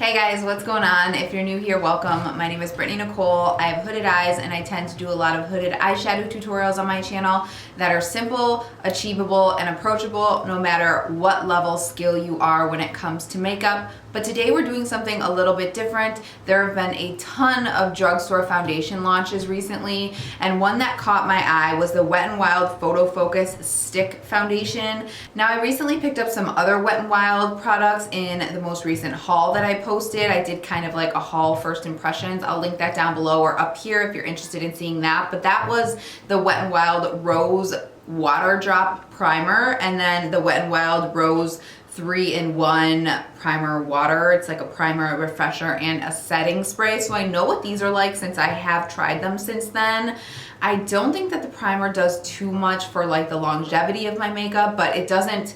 Hey guys, what's going on? If you're new here, welcome. My name is BrittanyNichole. I have hooded eyes and I tend to do a lot of hooded eyeshadow tutorials on my channel that are simple, achievable, and approachable no matter what level skill you are when it comes to makeup. But today we're doing something a little bit different. There have been a ton of drugstore foundation launches recently, and one that caught my eye was the Wet n Wild Photo Focus Stick Foundation. Now, I recently picked up some other Wet n Wild products in the most recent haul that I posted. I did kind of like a haul first impressions. I'll link that down below or up here if you're interested in seeing that. But that was the Wet n Wild Rose Water Drop Primer, and then the Wet n Wild Rose 3-in-1 primer water. It's like a primer, a refresher, and a setting spray. So I know what these are like since I have tried them since then. I don't think that the primer does too much for like the longevity of my makeup, but it doesn't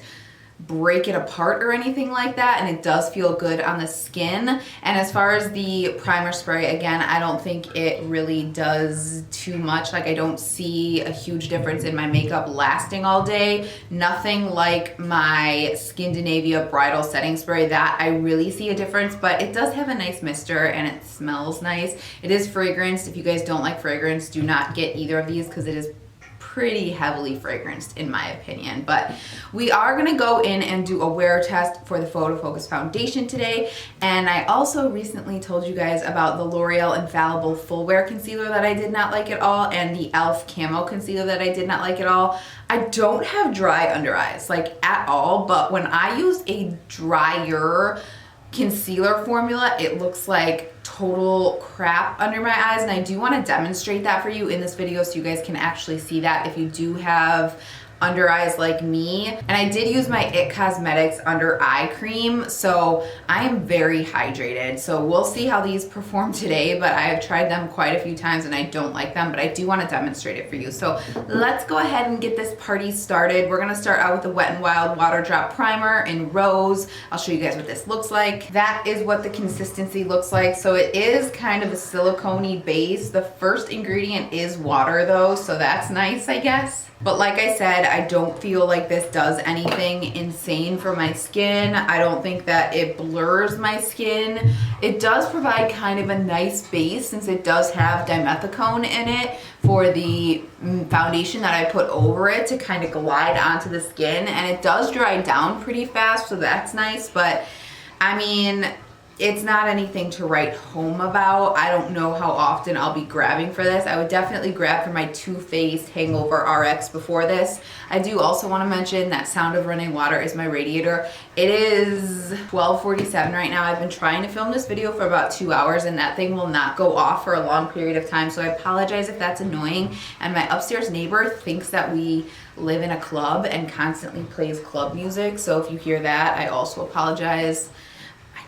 break it apart or anything like that, and it does feel good on the skin. And as far as the primer spray, again, I don't think it really does too much. Like, I don't see a huge difference in my makeup lasting all day. Nothing like my Scandinavia bridal setting spray. That I really see a difference, but it does have a nice mister and it smells nice. It is fragranced. If you guys don't like fragrance, do not get either of these because it is pretty heavily fragranced in my opinion. But we are going to go in and do a wear test for the Photo Focus foundation today. And I also recently told you guys about the L'Oreal Infallible Full Wear Concealer that I did not like at all, and the e.l.f. Camo Concealer that I did not like at all. I don't have dry under eyes, like at all, but when I use a drier concealer formula, it looks like total crap under my eyes, and I do want to demonstrate that for you in this video so you guys can actually see that if you do have under eyes like me. And I did use my It Cosmetics under eye cream, so I am very hydrated. So we'll see how these perform today, but I have tried them quite a few times and I don't like them, but I do want to demonstrate it for you. So let's go ahead and get this party started. We're going to start out with the Wet n Wild Water Drop Primer in Rose. I'll show you guys what this looks like. That is what the consistency looks like. So it is kind of a silicone-y base. The first ingredient is water though, so that's nice, I guess. But like I said, I don't feel like this does anything insane for my skin. I don't think that it blurs my skin. It does provide kind of a nice base since it does have dimethicone in it for the foundation that I put over it to kind of glide onto the skin. And it does dry down pretty fast, so that's nice. But I mean, it's not anything to write home about. I don't know how often I'll be grabbing for this. I would definitely grab for my Too Faced Hangover RX before this. I do also want to mention that Sound of Running Water is my radiator. It is 12:47 right now. I've been trying to film this video for about 2 hours and that thing will not go off for a long period of time. So I apologize if that's annoying. And my upstairs neighbor thinks that we live in a club and constantly plays club music. So if you hear that, I also apologize.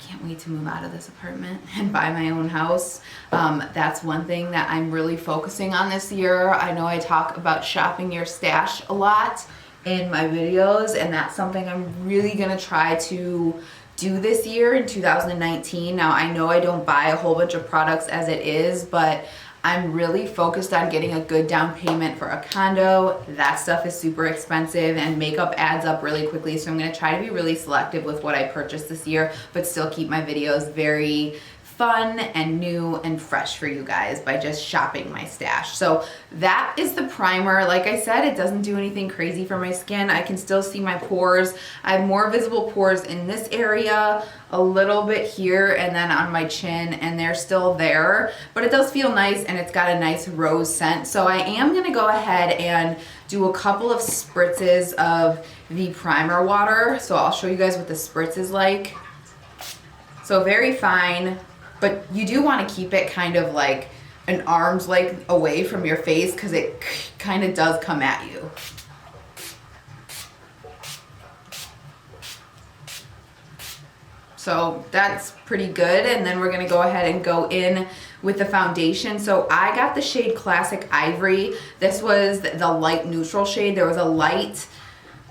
Can't wait to move out of this apartment and buy my own house. That's one thing that I'm really focusing on this year. I know I talk about shopping your stash a lot in my videos, and that's something I'm really gonna try to do this year in 2019. Now, I know I don't buy a whole bunch of products as it is, but I'm really focused on getting a good down payment for a condo. That stuff is super expensive and makeup adds up really quickly. So I'm gonna try to be really selective with what I purchase this year, but still keep my videos very fun and new and fresh for you guys by just shopping my stash. So that is the primer. Like I said, it doesn't do anything crazy for my skin. I can still see my pores. I have more visible pores in this area, a little bit here, and then on my chin, and they're still there, but it does feel nice and it's got a nice rose scent. So I am gonna go ahead and do a couple of spritzes of the primer water. So I'll show you guys what the spritz is like. So very fine, but you do want to keep it kind of like an arm's length away from your face because it kind of does come at you. So that's pretty good. And then we're going to go ahead and go in with the foundation. So I got the shade Classic Ivory. This was the light neutral shade. There was a light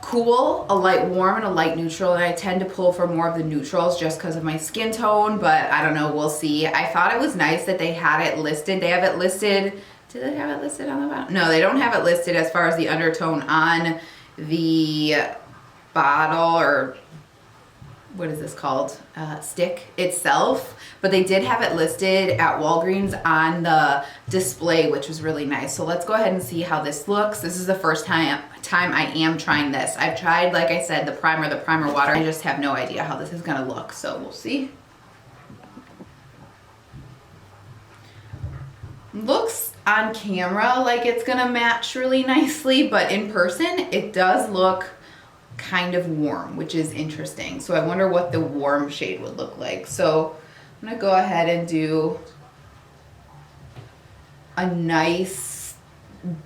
cool, a light warm, and a light neutral, and I tend to pull for more of the neutrals just because of my skin tone, but I don't know, we'll see. I thought it was nice that they had it listed. They have it listed, do they have it listed on the bottom? No, they don't have it listed as far as the undertone on the bottle or what is this called? Stick itself. But they did have it listed at Walgreens on the display, which was really nice. So let's go ahead and see how this looks. This is the first time I am trying this. I've tried, like I said, the primer water. I just have no idea how this is gonna look, so we'll see. Looks on camera like it's gonna match really nicely, but in person it does look kind of warm, which is interesting. So I wonder what the warm shade would look like. So I'm gonna go ahead and do a nice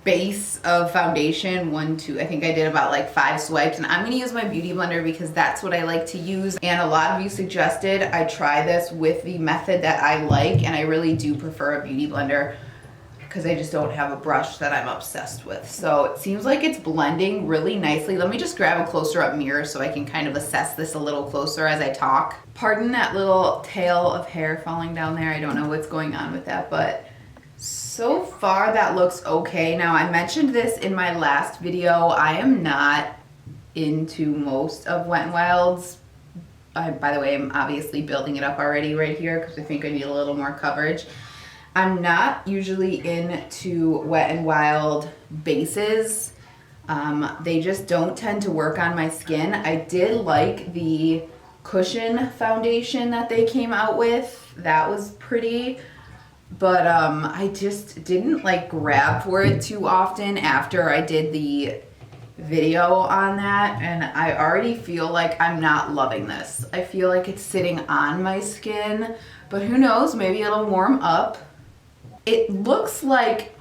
base of foundation. 1, 2, I think I did about like 5 swipes, and I'm gonna use my beauty blender because that's what I like to use. And a lot of you suggested I try this with the method that I like, and I really do prefer a beauty blender because I just don't have a brush that I'm obsessed with. So it seems like it's blending really nicely. Let me just grab a closer up mirror so I can kind of assess this a little closer as I talk. Pardon that little tail of hair falling down there. I don't know what's going on with that, but so far that looks okay. Now, I mentioned this in my last video. I am not into most of Wet n Wild's. By the way, I'm obviously building it up already right here because I think I need a little more coverage. I'm not usually into Wet n Wild bases. They just don't tend to work on my skin. I did like the cushion foundation that they came out with. That was pretty, but I just didn't like grab for it too often after I did the video on that, and I already feel like I'm not loving this. I feel like it's sitting on my skin, but who knows, maybe it'll warm up. It looks like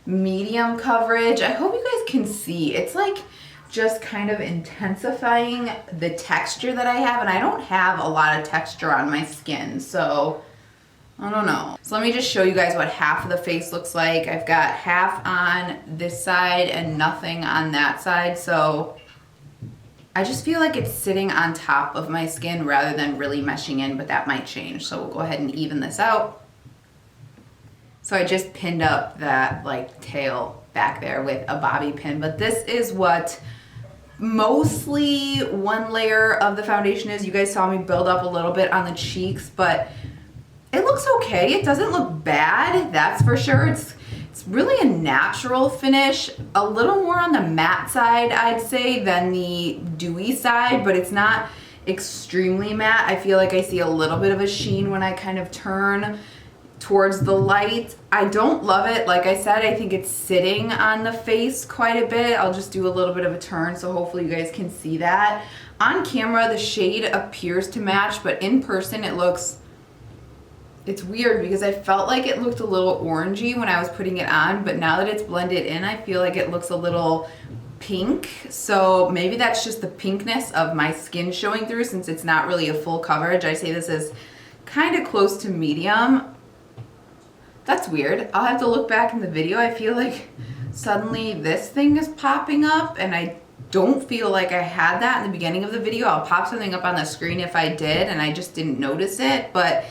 medium coverage. I hope you guys can see. It's like just kind of intensifying the texture that I have, and I don't have a lot of texture on my skin, so I don't know. So let me just show you guys what half of the face looks like. I've got half on this side and nothing on that side, so I just feel like it's sitting on top of my skin rather than really meshing in, but that might change. So we'll go ahead and even this out. So I just pinned up that like tail back there with a bobby pin, but this is what mostly one layer of the foundation is. You guys saw me build up a little bit on the cheeks, but it looks okay. It doesn't look bad, that's for sure. It's really a natural finish, a little more on the matte side, I'd say, than the dewy side, but it's not extremely matte. I feel like I see a little bit of a sheen when I kind of turn towards the light. I don't love it. Like I said, I think it's sitting on the face quite a bit. I'll just do a little bit of a turn so hopefully you guys can see that. On camera, the shade appears to match, but in person it looks, it's weird because I felt like it looked a little orangey when I was putting it on, but now that it's blended in, I feel like it looks a little pink. So maybe that's just the pinkness of my skin showing through since it's not really a full coverage. I say this is kind of close to medium. That's weird. I'll have to look back in the video. I feel like suddenly this thing is popping up and I don't feel like I had that in the beginning of the video. I'll pop something up on the screen if I did and I just didn't notice it. But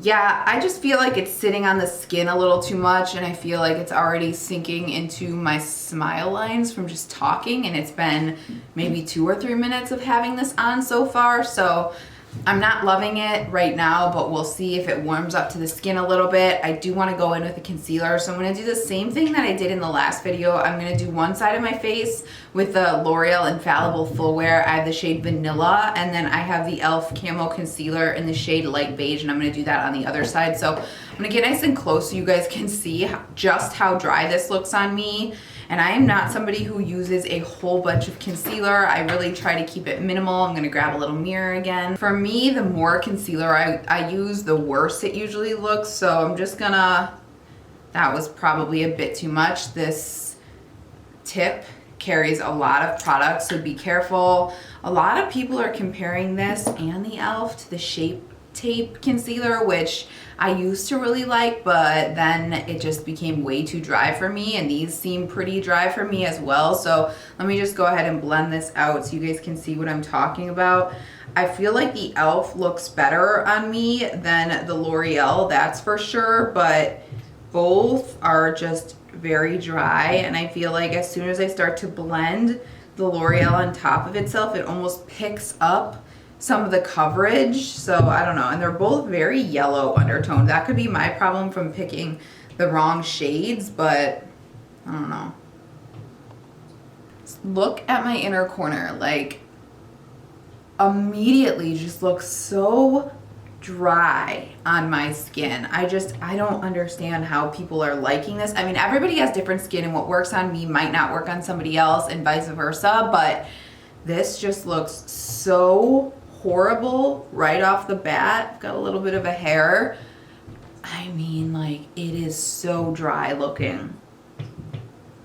yeah, I just feel like it's sitting on the skin a little too much, and I feel like it's already sinking into my smile lines from just talking, and it's been maybe 2 or 3 minutes of having this on so far. So I'm not loving it right now, but we'll see if it warms up to the skin a little bit. I do want to go in with a concealer, so I'm going to do the same thing that I did in the last video. I'm going to do one side of my face with the L'Oreal Infallible Full Wear. I have the shade Vanilla, and then I have the e.l.f. Camo Concealer in the shade Light Beige, and I'm going to do that on the other side. So I'm going to get nice and close so you guys can see just how dry this looks on me. And I am not somebody who uses a whole bunch of concealer. I really try to keep it minimal. I'm gonna grab a little mirror again. For me, the more concealer I use, the worse it usually looks. So I'm just gonna, that was probably a bit too much. This tip carries a lot of product, so be careful. A lot of people are comparing this and the e.l.f. to the Shape Tape concealer, which I used to really like, but then it just became way too dry for me, and these seem pretty dry for me as well. So let me just go ahead and blend this out so you guys can see what I'm talking about. I feel like the e.l.f. looks better on me than the L'Oreal, that's for sure, but both are just very dry, and I feel like as soon as I start to blend, the L'Oreal on top of itself, it almost picks up some of the coverage. So I don't know. And they're both very yellow undertone. That could be my problem from picking the wrong shades, but I don't know. Look at my inner corner. Like, immediately just looks so dry on my skin. I don't understand how people are liking this. I mean, everybody has different skin, and what works on me might not work on somebody else and vice versa, but this just looks so horrible right off the bat. Got a little bit of a hair. I mean, like, it is so dry looking.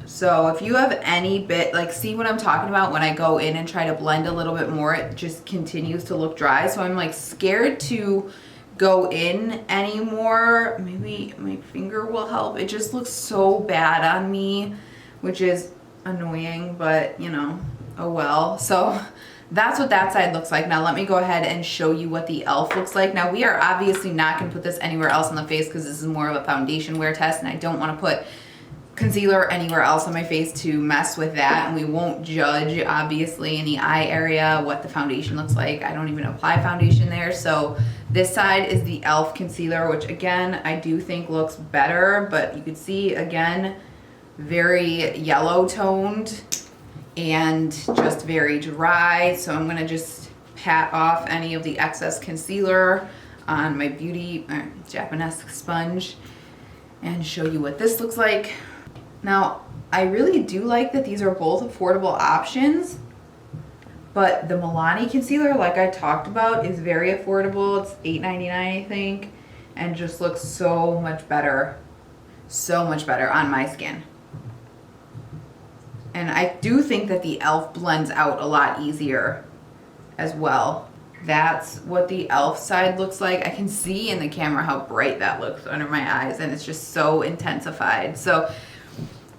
So if you have any bit, like, see what I'm talking about when I go in and try to blend a little bit more, it just continues to look dry. So I'm like scared to go in anymore. Maybe my finger will help. It just looks so bad on me, which is annoying, but you know, oh well. So that's what that side looks like. Now let me go ahead and show you what the e.l.f. looks like. Now we are obviously not going to put this anywhere else on the face because this is more of a foundation wear test, and I don't want to put concealer anywhere else on my face to mess with that, and we won't judge obviously in the eye area what the foundation looks like. I don't even apply foundation there. So this side is the e.l.f. concealer, which again I do think looks better, but you can see again very yellow toned and just very dry. So I'm gonna just pat off any of the excess concealer on my beauty Japanese sponge and show you what this looks like. Now, I really do like that these are both affordable options, but the Milani concealer, like I talked about, is very affordable. It's $8.99, I think, and just looks so much better on my skin. And I do think that the e.l.f. blends out a lot easier as well. That's what the e.l.f. side looks like. I can see in the camera how bright that looks under my eyes, and it's just so intensified. So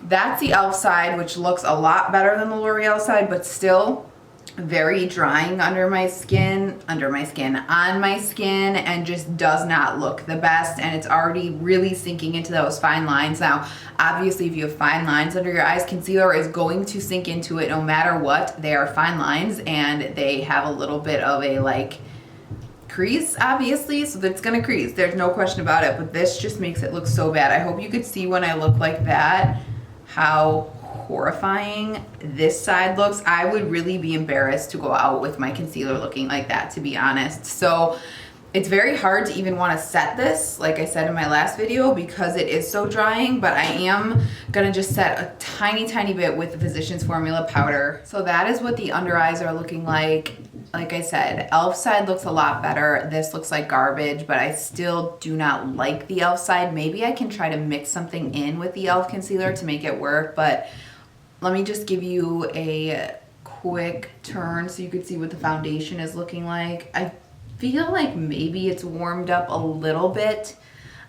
that's the e.l.f. side, which looks a lot better than the L'Oreal side, but still very drying on my skin, and just does not look the best, and it's already really sinking into those fine lines. Now, obviously, if you have fine lines under your eyes, concealer is going to sink into it no matter what. They are fine lines, and they have a little bit of a, like, crease, obviously, so that's gonna crease. There's no question about it, but this just makes it look so bad. I hope you could see when I look like that how horrifying this side looks. I would really be embarrassed to go out with my concealer looking like that, to be honest. So it's very hard to even want to set this, like I said in my last video, because it is so drying, but I am gonna just set a tiny bit with the Physicians Formula powder. So that is what the under eyes are looking like. Like I said, e.l.f. side looks a lot better. This looks like garbage, but I still do not like the e.l.f. side. Maybe I can try to mix something in with the e.l.f. concealer to make it work, but let me just give you a quick turn so you could see what the foundation is looking like. I feel like maybe it's warmed up a little bit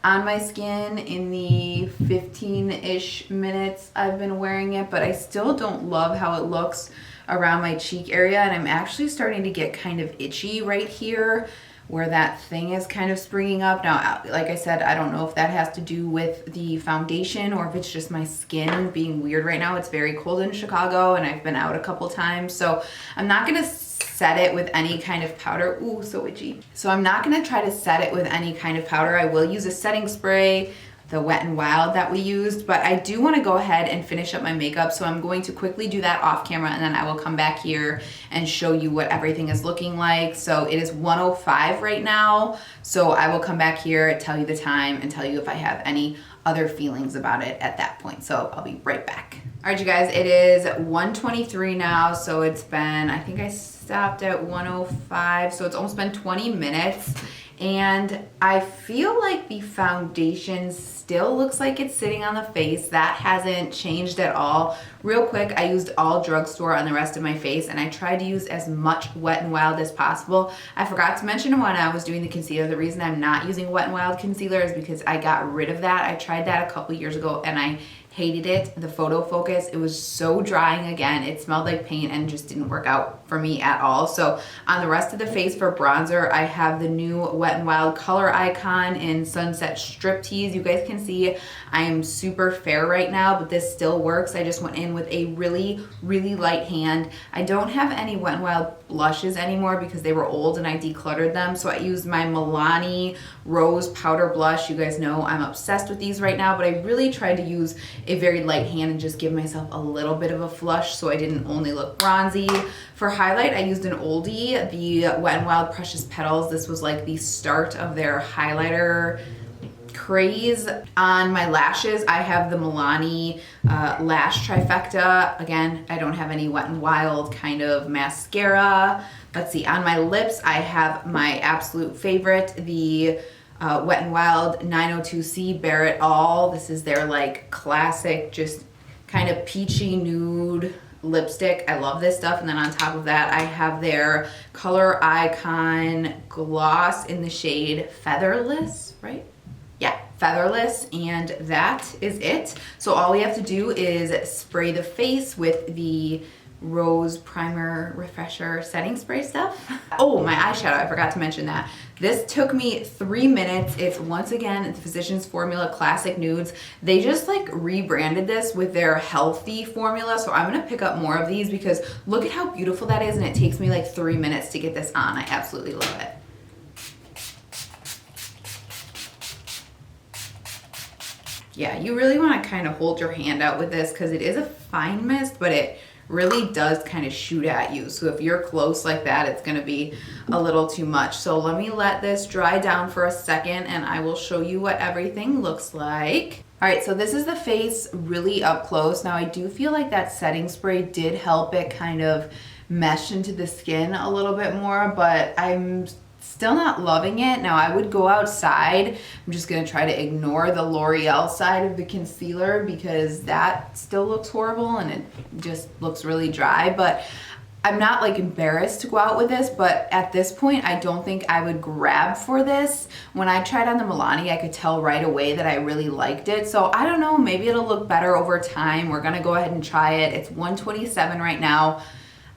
on my skin in the 15-ish minutes I've been wearing it, but I still don't love how it looks around my cheek area, and I'm actually starting to get kind of itchy right here where that thing is kind of springing up. Now, like I said, I don't know if that has to do with the foundation or if it's just my skin being weird right now. It's very cold in Chicago, and I've been out a couple times, so I'm not gonna set it with any kind of powder. Ooh, so itchy. So I'm not gonna try to set it with any kind of powder. I will use a setting spray, the Wet n Wild that we used, but I do want to go ahead and finish up my makeup, so I'm going to quickly do that off camera, and then I will come back here and show you what everything is looking like. So it is 1:05 right now, so I will come back here, tell you the time, and tell you if I have any other feelings about it at that point. So I'll be right back. All right, you guys, it is 1:23 now, so it's been, I think I stopped at 1:05, so it's almost been 20 minutes. And I feel like the foundation still looks like it's sitting on the face. That hasn't changed at all. Real quick, I used all drugstore on the rest of my face, and I tried to use as much Wet n Wild as possible. I forgot to mention when I was doing the concealer, the reason I'm not using Wet n Wild concealer is because I got rid of that. I tried that a couple years ago, and I Hated it. The photo focus, it was so drying again. It smelled like paint and just didn't work out for me at all. So on the rest of the face for bronzer, I have the new Wet n Wild Color Icon in Sunset Striptease. You guys can see I am super fair right now, but this still works. I just went in with a really, really light hand. I don't have any Wet n Wild blushes anymore because they were old and I decluttered them. So I used my Milani Rose Powder Blush. You guys know I'm obsessed with these right now, but I really tried to use a very light hand and just give myself a little bit of a flush so I didn't only look bronzy. For highlight, I used an oldie, the Wet n Wild Precious Petals. This was like the start of their highlighter craze. On my lashes, I have the Milani Lash Trifecta. Again, I don't have any Wet n Wild kind of mascara. Let's see, on my lips, I have my absolute favorite, the Wet n Wild 902C Bare It All. This is their like classic, just kind of peachy nude lipstick. I love this stuff. And then on top of that, I have their Color Icon gloss in the shade Featherless, right? Yeah, Featherless, and that is it. So all we have to do is spray the face with the Rose Primer Refresher Setting Spray stuff. Oh, my eyeshadow, I forgot to mention that. This took me 3 minutes. It's once again the Physicians Formula Classic Nudes. They just like rebranded this with their healthy formula, so I'm gonna pick up more of these because look at how beautiful that is, and it takes me like 3 minutes to get this on. I absolutely love it. Yeah, you really want to kind of hold your hand out with this because it is a fine mist, but it really does kind of shoot at you. So if you're close like that, it's going to be a little too much. So let me let this dry down for a second and I will show you what everything looks like. All right, so this is the face really up close. Now I do feel like that setting spray did help it kind of mesh into the skin a little bit more, but I'm still not loving it. Now I would go outside. I'm just gonna try to ignore the L'Oreal side of the concealer because that still looks horrible and it just looks really dry, but I'm not like embarrassed to go out with this, but at this point, I don't think I would grab for this. When I tried on the Milani, I could tell right away that I really liked it. So I don't know, maybe it'll look better over time. We're gonna go ahead and try it. It's 127 right now.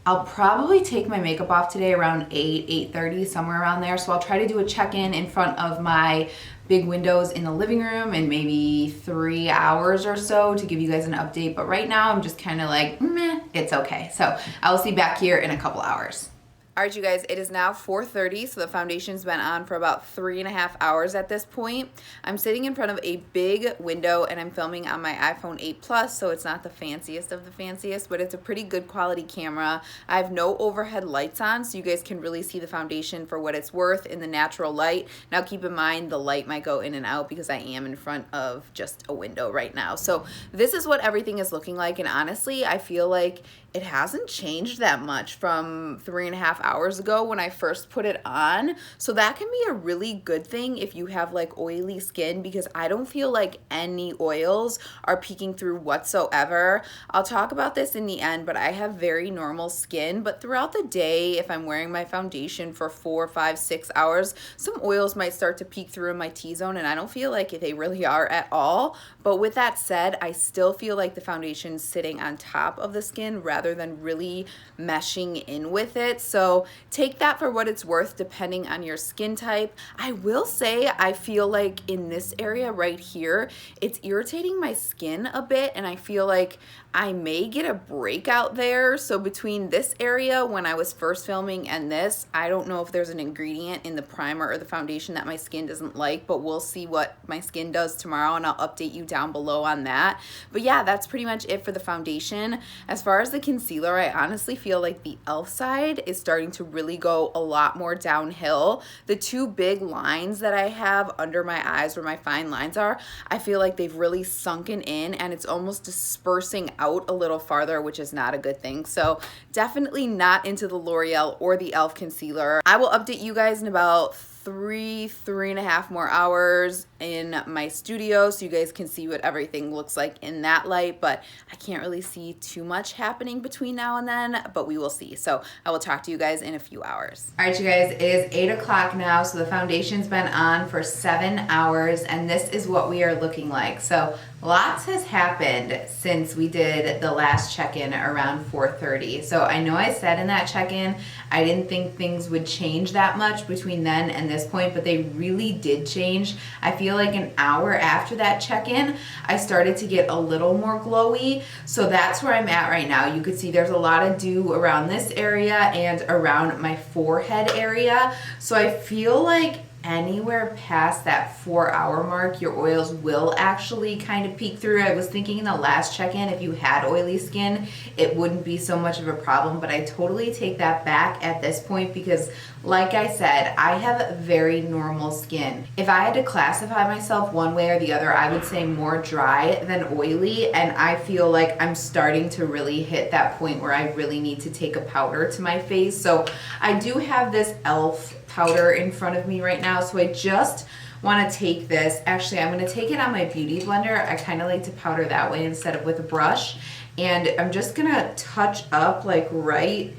I'll probably take my makeup off today around 8:30, somewhere around there. So I'll try to do a check-in in front of my big windows in the living room in maybe 3 hours or so to give you guys an update. But right now I'm just kind of like, meh, it's okay. So I will see you back here in a couple hours. All right, you guys, it is now 4:30, so the foundation's been on for about 3.5 hours at this point. I'm sitting in front of a big window and I'm filming on my iPhone 8 Plus, so it's not the fanciest of the fanciest, but it's a pretty good quality camera. I have no overhead lights on, so you guys can really see the foundation for what it's worth in the natural light. Now keep in mind, the light might go in and out because I am in front of just a window right now. So this is what everything is looking like, and honestly, I feel like it hasn't changed that much from 3.5 hours ago when I first put it on. So that can be a really good thing if you have like oily skin, because I don't feel like any oils are peeking through whatsoever. I'll talk about this in the end, but I have very normal skin, but throughout the day, if I'm wearing my foundation for 4, 5, 6 hours, some oils might start to peek through in my T-zone, and I don't feel like they really are at all. But with that said, I still feel like the foundation's sitting on top of the skin rather than really meshing in with it. So take that for what it's worth depending on your skin type. I will say I feel like in this area right here, it's irritating my skin a bit, and I feel like I may get a breakout there. So between this area when I was first filming and this, I don't know if there's an ingredient in the primer or the foundation that my skin doesn't like, but we'll see what my skin does tomorrow and I'll update you down below on that. But yeah, that's pretty much it for the foundation. As far as the concealer, I honestly feel like the e.l.f. side is starting to really go a lot more downhill. The two big lines that I have under my eyes where my fine lines are, I feel like they've really sunken in and it's almost dispersing out a little farther, which is not a good thing. So definitely not into the L'Oreal or the e.l.f. concealer. I will update you guys in about 3.5 more hours in my studio so you guys can see what everything looks like in that light, but I can't really see too much happening between now and then, but we will see. So I will talk to you guys in a few hours. All right, you guys, it is 8 o'clock now, so the foundation's been on for 7 hours and this is what we are looking like. So Lots has happened since we did the last check-in around 4:30. So I know I said in that check-in I didn't think things would change that much between then and this point, but they really did change. I feel like an hour after that check-in, I started to get a little more glowy. So that's where I'm at right now. You could see there's a lot of dew around this area and around my forehead area. So I feel like anywhere past that 4-hour mark, your oils will actually kind of peek through. I was thinking in the last check-in, if you had oily skin, it wouldn't be so much of a problem, but I totally take that back at this point because, like I said, I have very normal skin. If I had to classify myself one way or the other, I would say more dry than oily, and I feel like I'm starting to really hit that point where I really need to take a powder to my face. So I do have this e.l.f. powder in front of me right now, so I just want to take this. Actually, I'm going to take it on my beauty blender. I kind of like to powder that way instead of with a brush, and I'm just going to touch up like right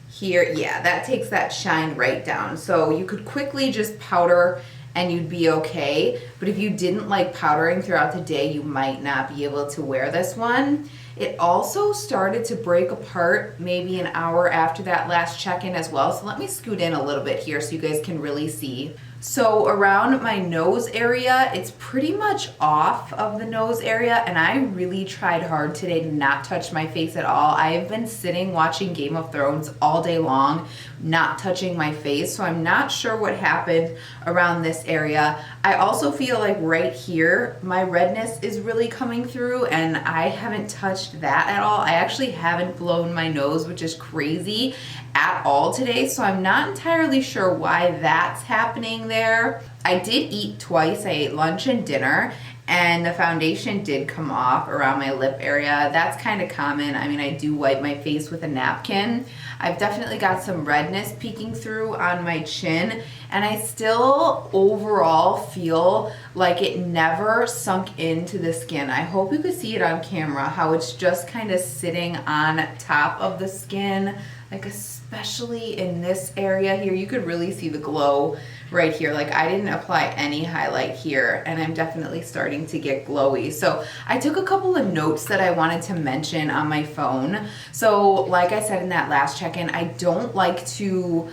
here. Yeah, that takes that shine right down. So you could quickly just powder and you'd be okay, but if you didn't like powdering throughout the day, you might not be able to wear this one. It also started to break apart maybe an hour after that last check-in as well. So let me scoot in a little bit here so you guys can really see. So around my nose area, it's pretty much off of the nose area, and I really tried hard today to not touch my face at all. I have been sitting watching Game of Thrones all day long, not touching my face, so I'm not sure what happened around this area. I also feel like right here, my redness is really coming through, and I haven't touched that at all. I actually haven't blown my nose, which is crazy, at all today, so I'm not entirely sure why that's happening there. I did eat twice. I ate lunch and dinner, and the foundation did come off around my lip area. That's kind of common. I mean, I do wipe my face with a napkin. I've definitely got some redness peeking through on my chin, and I still overall feel like it never sunk into the skin. I hope you could see it on camera, how it's just kind of sitting on top of the skin, like especially in this area here. You could really see the glow right here. Like I didn't apply any highlight here, and I'm definitely starting to get glowy. So I took a couple of notes that I wanted to mention on my phone. So like I said in that last check-in, I don't like to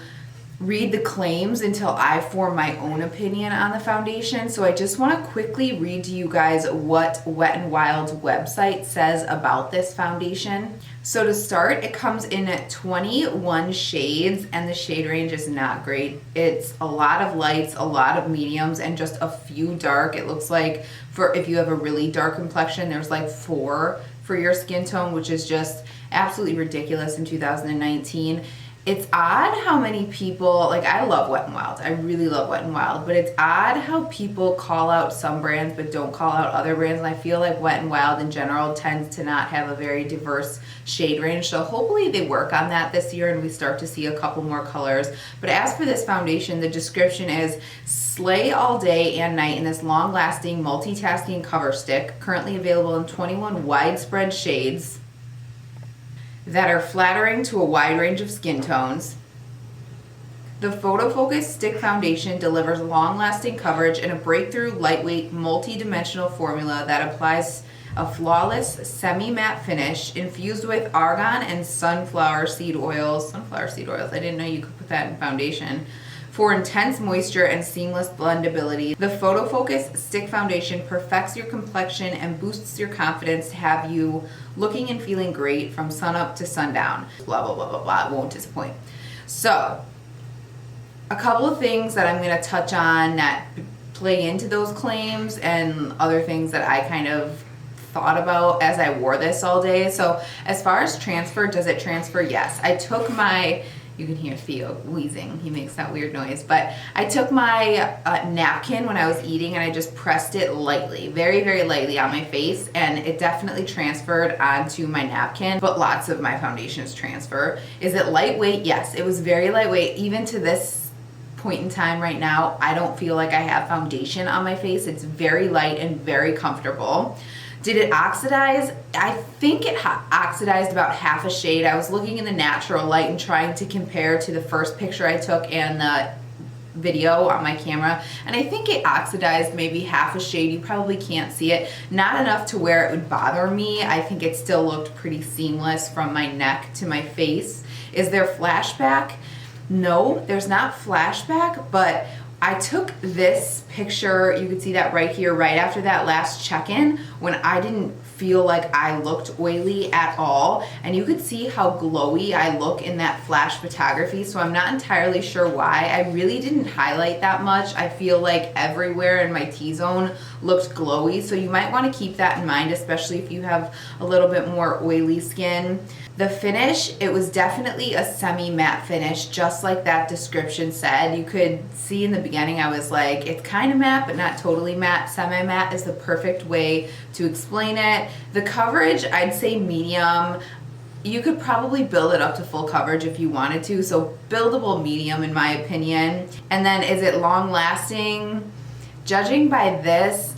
read the claims until I form my own opinion on the foundation. So I just want to quickly read to you guys what Wet n Wild's website says about this foundation. So to start, it comes in at 21 shades, and the shade range is not great. It's a lot of lights, a lot of mediums, and just a few dark. It looks like for if you have a really dark complexion, there's like 4 for your skin tone, which is just absolutely ridiculous in 2019. It's odd how many people, like I love Wet n Wild, I really love Wet n Wild, but it's odd how people call out some brands but don't call out other brands, and I feel like Wet n Wild in general tends to not have a very diverse shade range, so hopefully they work on that this year and we start to see a couple more colors. But as for this foundation, the description is slay all day and night in this long-lasting multitasking cover stick, currently available in 21 widespread shades that are flattering to a wide range of skin tones. The Photo Focus Stick Foundation delivers long-lasting coverage in a breakthrough, lightweight, multi-dimensional formula that applies a flawless, semi-matte finish infused with argan and sunflower seed oils. Sunflower seed oils, I didn't know you could put that in foundation. For intense moisture and seamless blendability, the Photo Focus Stick Foundation perfects your complexion and boosts your confidence to have you looking and feeling great from sunup to sundown. Blah, blah, blah, blah, blah. It won't disappoint. So, a couple of things that I'm going to touch on that play into those claims and other things that I kind of thought about as I wore this all day. So, as far as transfer, does it transfer? Yes. I took my... You can hear Theo wheezing. He makes that weird noise. But I took my napkin when I was eating and I just pressed it lightly, very, very lightly on my face, and it definitely transferred onto my napkin, but lots of my foundations transfer. Is it lightweight? Yes, it was very lightweight. Even to this point in time right now, I don't feel like I have foundation on my face. It's very light and very comfortable. Did it oxidize? I think it oxidized about half a shade. I was looking in the natural light and trying to compare to the first picture I took and the video on my camera, and I think it oxidized maybe half a shade. You probably can't see it. Not enough to where it would bother me. I think it still looked pretty seamless from my neck to my face. Is there flashback? No, there's not flashback, but I took this picture, you can see that right here, right after that last check-in, when I didn't feel like I looked oily at all, and you could see how glowy I look in that flash photography, so I'm not entirely sure why. I really didn't highlight that much. I feel like everywhere in my T-zone looked glowy, so you might want to keep that in mind, especially if you have a little bit more oily skin. The finish, it was definitely a semi-matte finish, just like that description said. You could see in the beginning I was like, it's kind of matte, but not totally matte. Semi-matte is the perfect way to explain it. The coverage, I'd say medium. You could probably build it up to full coverage if you wanted to, so buildable medium in my opinion. And then is it long lasting? Judging by this,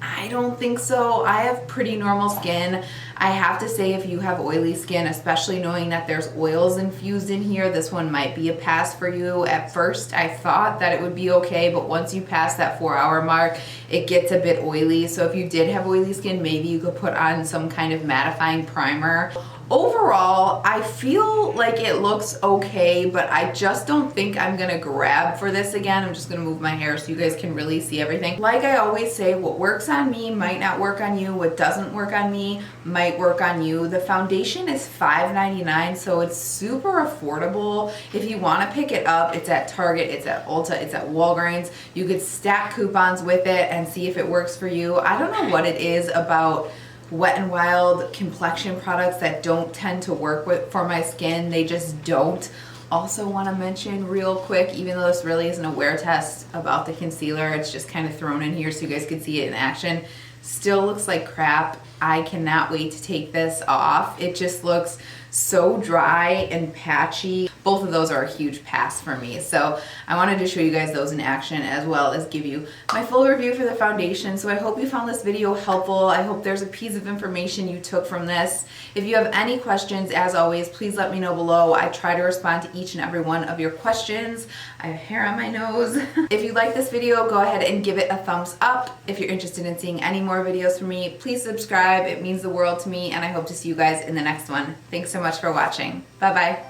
I don't think so. I have pretty normal skin. I have to say, if you have oily skin, especially knowing that there's oils infused in here, this one might be a pass for you. At first, I thought that it would be okay, but once you pass that 4-hour mark, it gets a bit oily. So if you did have oily skin, maybe you could put on some kind of mattifying primer. Overall, I feel like it looks okay, but I just don't think I'm gonna grab for this again. I'm just gonna move my hair so you guys can really see everything. Like I always say, what works on me might not work on you. What doesn't work on me might work on you. The foundation is $5.99, so it's super affordable. If you wanna pick it up, it's at Target, it's at Ulta, it's at Walgreens. You could stack coupons with it and see if it works for you. I don't know what it is about Wet n Wild complexion products that don't tend to work for my skin. They just don't. Also want to mention real quick, even though this really isn't a wear test about the concealer, it's just kind of thrown in here so you guys can see it in action. Still looks like crap. I cannot wait to take this off. It just looks so dry and patchy. Both of those are a huge pass for me. So I wanted to show you guys those in action, as well as give you my full review for the foundation. So I hope you found this video helpful. I hope there's a piece of information you took from this. If you have any questions, as always, please let me know below. I try to respond to each and every one of your questions. I have hair on my nose. If you like this video, go ahead and give it a thumbs up. If you're interested in seeing any more videos from me, please subscribe. It means the world to me, and I hope to see you guys in the next one. Thanks so much for watching. Bye-bye.